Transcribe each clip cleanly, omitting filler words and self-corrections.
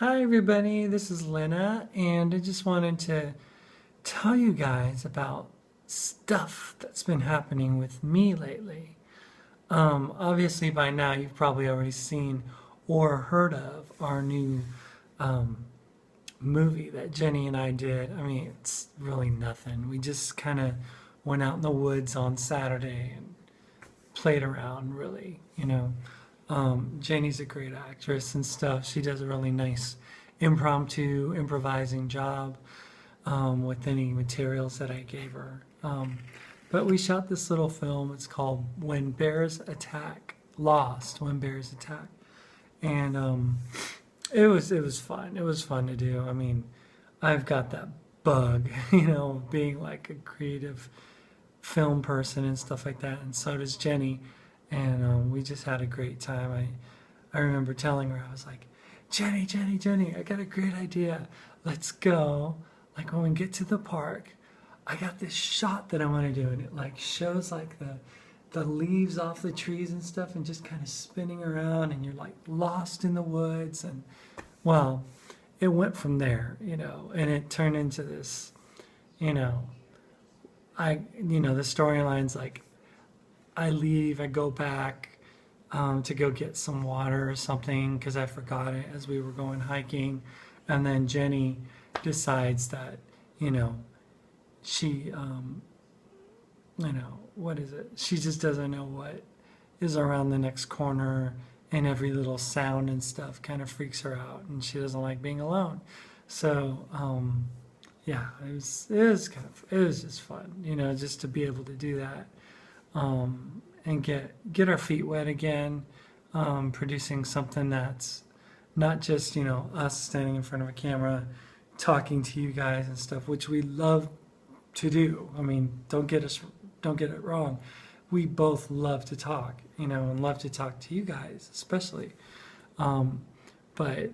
Hi everybody, this is Lynna, and I just wanted to tell you guys about stuff that's been happening with me lately. Obviously by now you've probably already seen or heard of our new um, movie that Jenny and I did. I mean, it's really nothing. We just kind of went out in the woods on Saturday and played around, really. Janie's a great actress and stuff. She does a really nice improvising job with any materials that I gave her. But we shot this little film. It's called When Bears Attack, Lost, When Bears Attack. And it was fun. It was fun to do. I mean, I've got that bug, being like a creative film person and stuff like that, and so does Jenny. And we just had a great time. I remember telling her, I was like, Jenny, Jenny, Jenny, I got a great idea. Let's go. Like when we get to the park, I got this shot that I want to do, and it like shows like the leaves off the trees and stuff, and just kind of spinning around, and you're like lost in the woods. And well, it went from there, and it turned into this, you know, the storyline's like I leave, I go back to go get some water or something because I forgot it as we were going hiking. And then Jenny decides that, she, what is it? She just doesn't know what is around the next corner, and every little sound and stuff kind of freaks her out, and she doesn't like being alone. So, yeah, it was just fun, just to be able to do that, and get our feet wet again, producing something that's not just us standing in front of a camera talking to you guys and stuff, which we love to do. I mean, don't get it wrong. We both love to talk, and love to talk to you guys, especially. But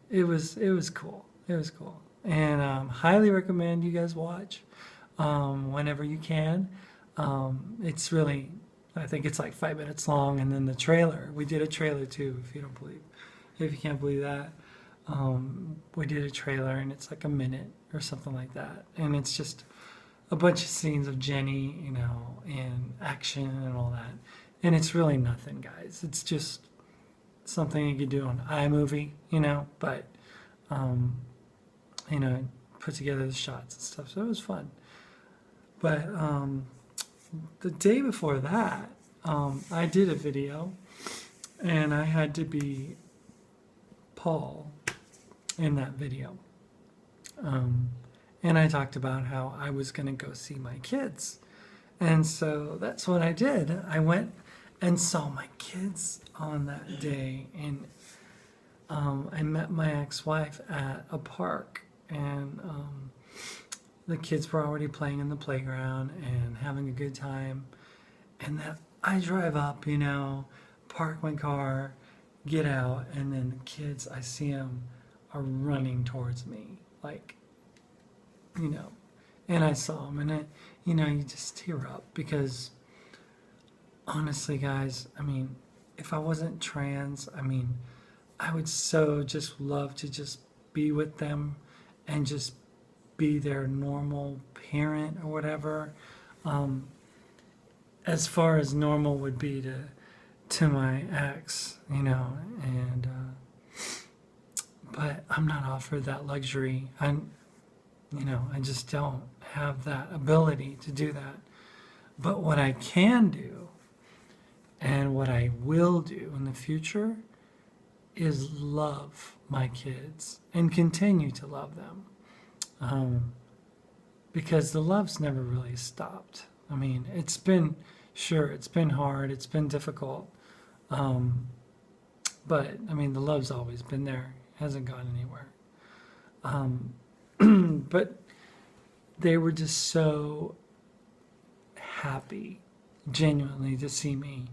it was cool. It was cool, and highly recommend you guys watch whenever you can. It's really, I think it's like 5 minutes long, and then the trailer. We did a trailer too, if you can't believe that. We did a trailer, and it's like a minute or something like that, and it's just a bunch of scenes of Jenny, and action and all that. And it's really nothing, guys. It's just something you could do on iMovie, but, put together the shots and stuff. So it was fun. But the day before that, I did a video, and I had to be Paul in that video. And I talked about how I was going to go see my kids. And so that's what I did. I went and saw my kids on that day. And I met my ex-wife at a park. And the kids were already playing in the playground and having a good time. And then I drive up, park my car, get out, and then the kids, I see them are running towards me. Like, and I saw them, and you just tear up because honestly, guys, I mean, if I wasn't trans, I mean, I would so just love to just be with them and just be their normal parent or whatever. As far as normal would be to my ex, and but I'm not offered that luxury. I just don't have that ability to do that. But what I can do, and what I will do in the future, is love my kids and continue to love them. Because the love's never really stopped. I mean, it's been hard, it's been difficult. But, I mean, the love's always been there, hasn't gone anywhere. But they were just so happy, genuinely, to see me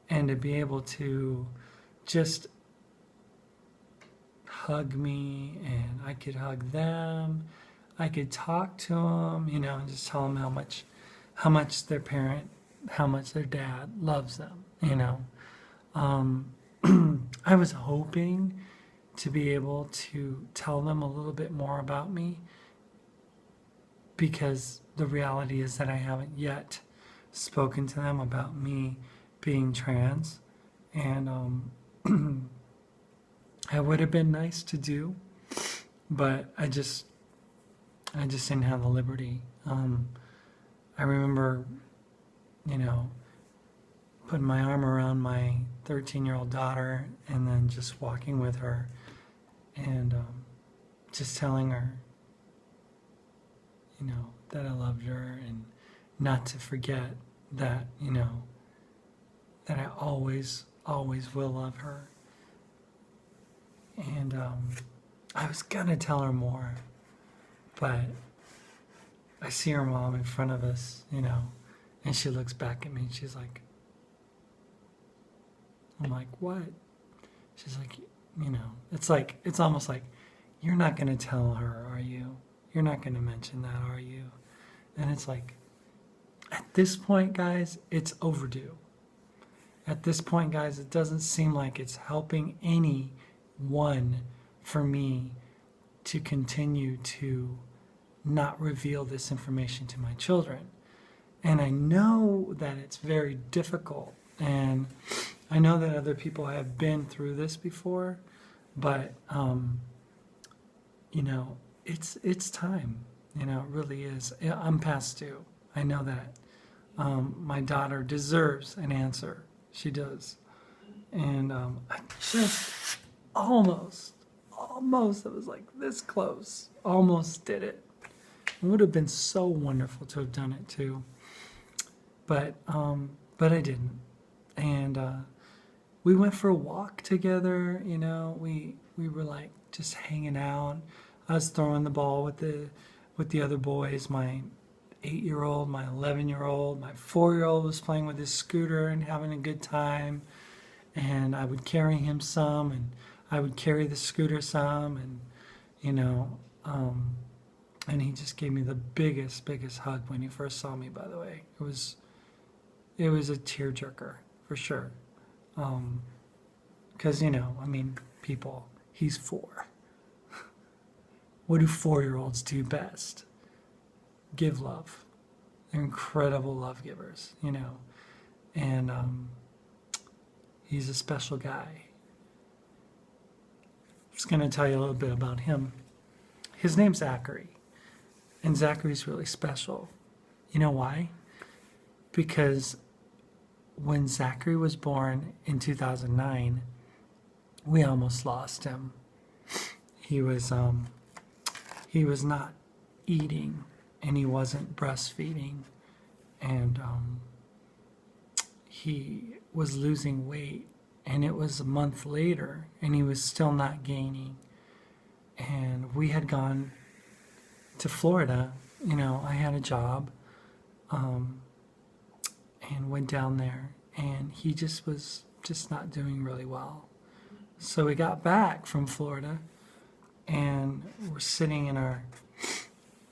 and to be able to just hug me, and I could hug them. I could talk to them, and just tell them how much their parent, how much their dad loves them, I was hoping to be able to tell them a little bit more about me, because the reality is that I haven't yet spoken to them about me being trans. And it would have been nice to do, but I just didn't have the liberty. I remember, putting my arm around my 13-year-old daughter and then just walking with her and just telling her, that I loved her, and not to forget that, that I always will love her. And I was gonna tell her more, but I see her mom in front of us, and she looks back at me and she's like, I'm like, what? She's like, it's almost like, you're not gonna tell her, are you? You're not gonna mention that, are you? And it's like, at this point, guys, it's overdue. At this point, guys, it doesn't seem like it's helping anyone for me to continue to not reveal this information to my children. And I know that it's very difficult, and I know that other people have been through this before, but it's time. It really is. I'm past due. I know that. My daughter deserves an answer. She does. And I just almost, it was like this close, almost did it. It would have been so wonderful to have done it too. But I didn't. And we went for a walk together, we were like just hanging out. I was throwing the ball with the other boys. My 8-year-old, my 11-year-old, my 4-year-old was playing with his scooter and having a good time. And I would carry him some, and I would carry the scooter some, and and he just gave me the biggest hug when he first saw me, by the way. It was a tearjerker for sure. Because, people, he's 4. What do 4-year-olds do best? Give love. They're incredible love givers, and he's a special guy. I'm just going to tell you a little bit about him. His name's Zachary, and Zachary's really special. You know why? Because when Zachary was born in 2009, we almost lost him. He was not eating, and he wasn't breastfeeding, and he was losing weight, and it was a month later, and he was still not gaining. And we had gone to Florida. I had a job, and went down there, and he just was not doing really well. So we got back from Florida, and we're sitting in our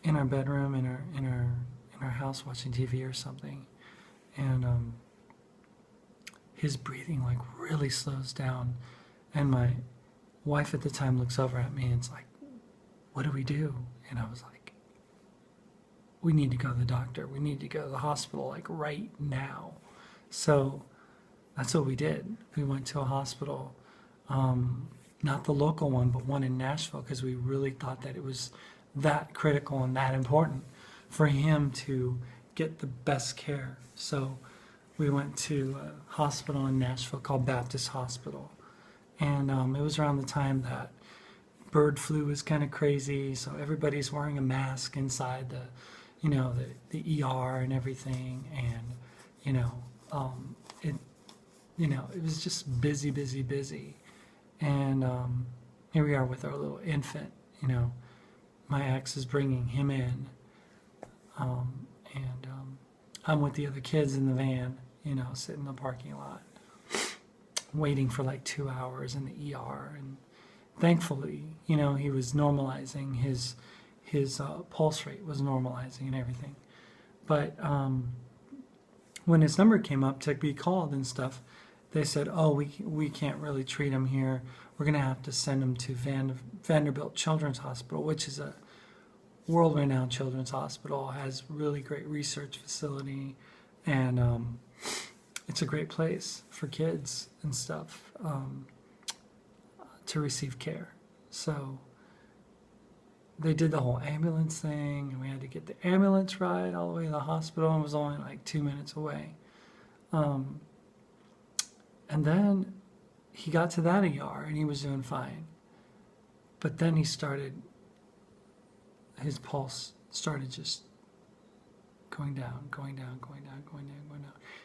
bedroom in our house watching TV or something, and his breathing like really slows down, and my wife at the time looks over at me and it's like, what do we do? And I was like, we need to go to the doctor. We need to go to the hospital like right now. So that's what we did. We went to a hospital, not the local one, but one in Nashville, because we really thought that it was that critical and that important for him to get the best care. So we went to a hospital in Nashville called Baptist Hospital. And it was around the time that bird flu was kind of crazy, so everybody's wearing a mask inside the ER and everything. And, it was just busy. And here we are with our little infant, my ex is bringing him in, and I'm with the other kids in the van, sitting in the parking lot, waiting for like 2 hours in the ER. And thankfully, he was normalizing, his pulse rate was normalizing and everything. But when his number came up to be called and stuff, they said, oh, we can't really treat him here. we're going to have to send him to Vanderbilt Children's Hospital, which is a world-renowned children's hospital, has really great research facility, and it's a great place for kids and stuff to receive care. So they did the whole ambulance thing, and we had to get the ambulance ride all the way to the hospital, and it was only like 2 minutes away. And then he got to that ER, and he was doing fine. But then his pulse started just going down.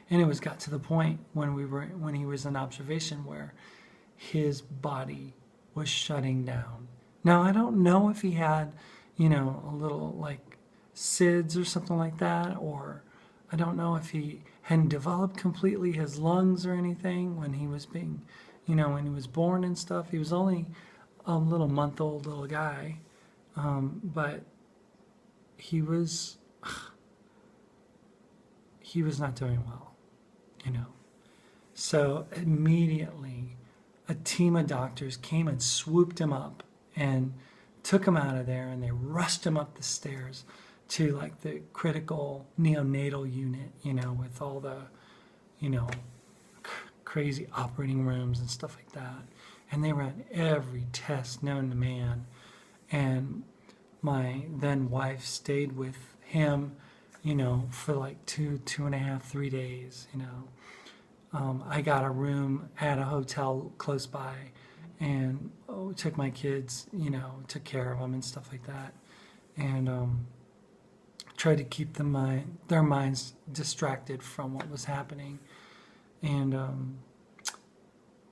And it got to the point when he was in observation where his body was shutting down. Now, I don't know if he had, a little like SIDS or something like that, or I don't know if he hadn't developed completely his lungs or anything when he was when he was born and stuff. He was only a month-old little guy, but he was not doing well, So immediately, a team of doctors came and swooped him up and took him out of there, and they rushed him up the stairs to like the critical neonatal unit, with all the, crazy operating rooms and stuff like that. And they ran every test known to man. And my then wife stayed with him, for like 2.5, 3 days, I got a room at a hotel close by, and took my kids, took care of them and stuff like that, and tried to keep their minds distracted from what was happening. And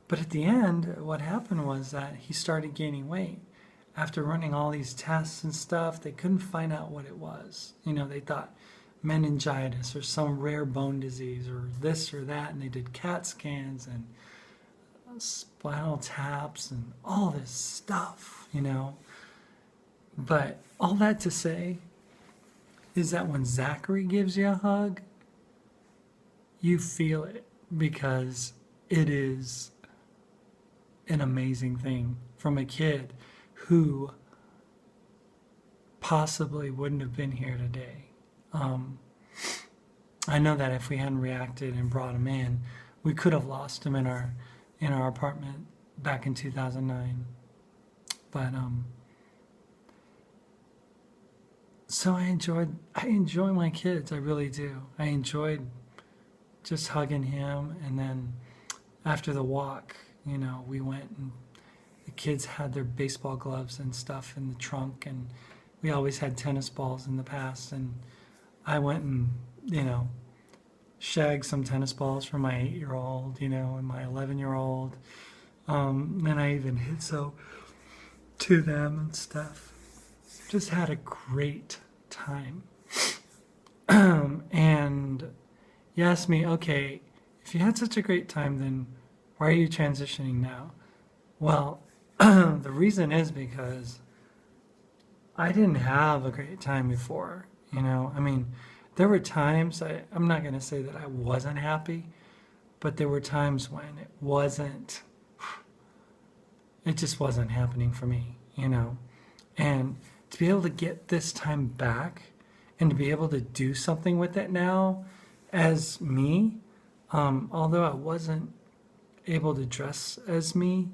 but at the end, what happened was that he started gaining weight. After running all these tests and stuff, they couldn't find out what it was. They thought meningitis or some rare bone disease or this or that, and they did CAT scans and spinal taps and all this stuff, But all that to say is that when Zachary gives you a hug, you feel it, because it is an amazing thing from a kid who possibly wouldn't have been here today. I know that if we hadn't reacted and brought him in, we could have lost him in our apartment back in 2009. But so I enjoy my kids. I really do. I enjoyed just hugging him, and then after the walk, we went, and the kids had their baseball gloves and stuff in the trunk, and we always had tennis balls in the past, and I went and shagged some tennis balls for my 8-year-old, and my 11-year-old, and I even hit to them and stuff. Just had a great time. And you asked me, okay, if you had such a great time, then why are you transitioning now? Well, the reason is because I didn't have a great time before, there were times, I'm not going to say that I wasn't happy, but there were times when it just wasn't happening for me, And to be able to get this time back and to be able to do something with it now as me, although I wasn't able to dress as me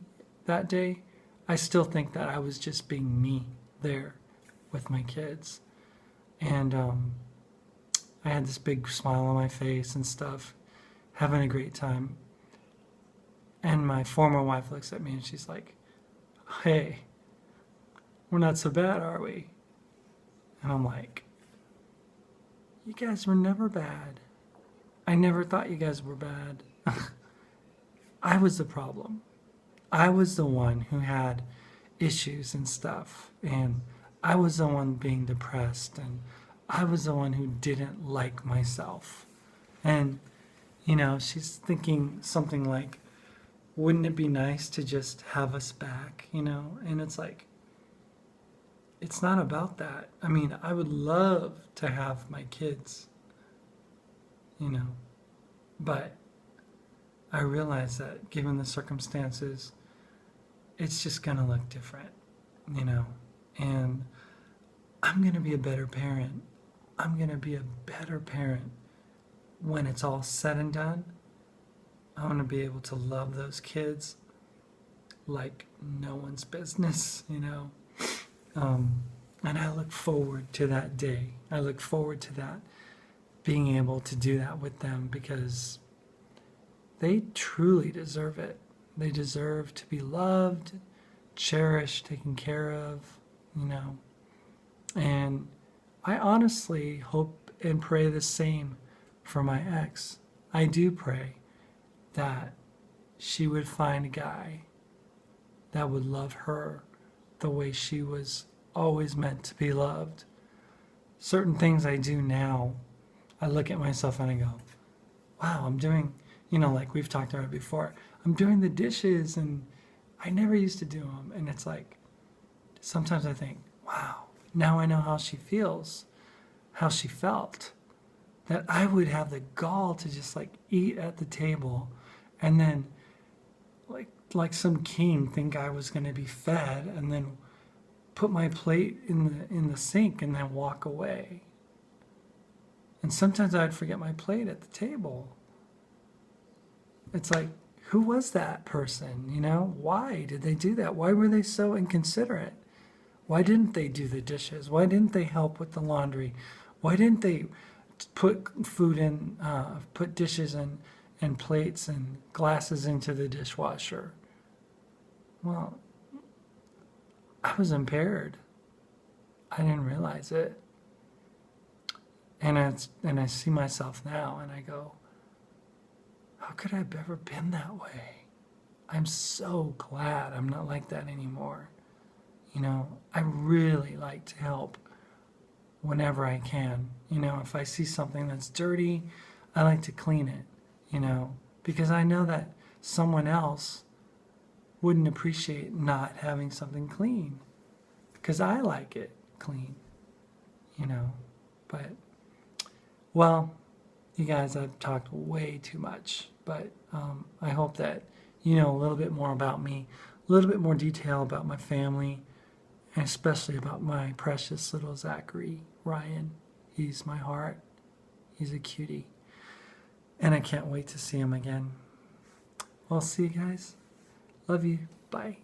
that day, I still think that I was just being me there with my kids. And I had this big smile on my face and stuff, having a great time. And my former wife looks at me and she's like, hey, we're not so bad, are we? And I'm like, you guys were never bad. I never thought you guys were bad. I was the problem. I was the one who had issues and stuff. And I was the one being depressed. And I was the one who didn't like myself. And, she's thinking something like, wouldn't it be nice to just have us back, And it's like, it's not about that. I would love to have my kids, but I realize that given the circumstances, it's just going to look different, you know. And I'm going to be a better parent. I'm going to be a better parent when it's all said and done. I want to be able to love those kids like no one's business, you know. And I look forward to that day. I look forward to that, being able to do that with them, because they truly deserve it. They deserve to be loved, cherished, taken care of, you know. And I honestly hope and pray the same for my ex. I do pray that she would find a guy that would love her the way she was always meant to be loved. Certain things I do now, I look at myself and I go, wow, I'm doing, you know, like we've talked about it before, I'm doing the dishes and I never used to do them. And it's like, sometimes I think, wow, now I know how she feels, how she felt, that I would have the gall to just like eat at the table and then like some king think I was going to be fed and then put my plate in the sink and then walk away. And sometimes I'd forget my plate at the table. It's like, who was that person? You know, why did they do that? Why were they so inconsiderate? Why didn't they do the dishes? Why didn't they help with the laundry? Why didn't they put food in, put dishes in, and plates and glasses into the dishwasher? Well, I was impaired. I didn't realize it. And I see myself now and I go, how could I have ever been that way? I'm so glad I'm not like that anymore. You know, I really like to help whenever I can. You know, if I see something that's dirty, I like to clean it, you know, because I know that someone else wouldn't appreciate not having something clean because I like it clean, you know. But, well, you guys, I've talked way too much, but I hope that you know a little bit more about me, a little bit more detail about my family, and especially about my precious little Zachary Ryan. He's my heart. He's a cutie. And I can't wait to see him again. Well, see you guys. Love you. Bye.